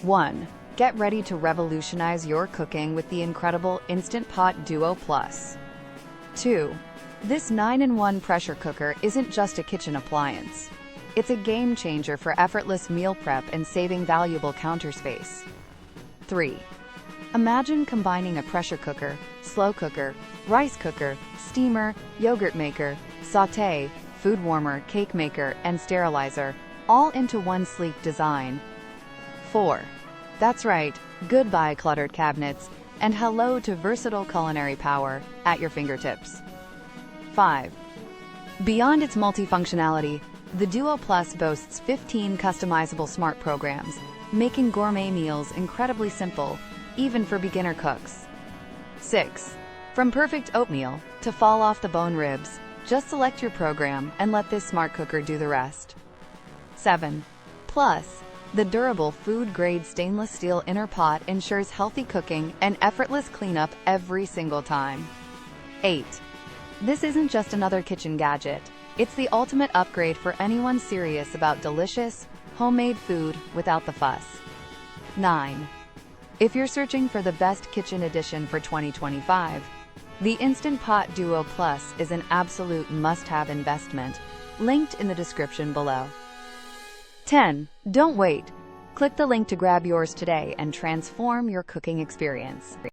1. Get ready to revolutionize your cooking with the incredible Instant Pot Duo Plus. 2. This 9-in-1 pressure cooker isn't just a kitchen appliance. It's a game changer for effortless meal prep and saving valuable counter space. 3. Imagine combining a pressure cooker, slow cooker, rice cooker, steamer, yogurt maker, sauté, food warmer, cake maker, and sterilizer, all into one sleek design. 4. That's right, goodbye cluttered cabinets, and hello to versatile culinary power at your fingertips. 5. Beyond its multifunctionality, the Duo Plus boasts 15 customizable smart programs, making gourmet meals incredibly simple, even for beginner cooks. 6. From perfect oatmeal to fall-off-the-bone ribs, just select your program and let this smart cooker do the rest. 7. Plus, the durable food-grade stainless steel inner pot ensures healthy cooking and effortless cleanup every single time. 8. This isn't just another kitchen gadget. It's the ultimate upgrade for anyone serious about delicious, homemade food without the fuss. 9. If you're searching for the best kitchen addition for 2025, the Instant Pot Duo Plus is an absolute must-have investment, linked in the description below. 10. Don't wait. Click the link to grab yours today and transform your cooking experience.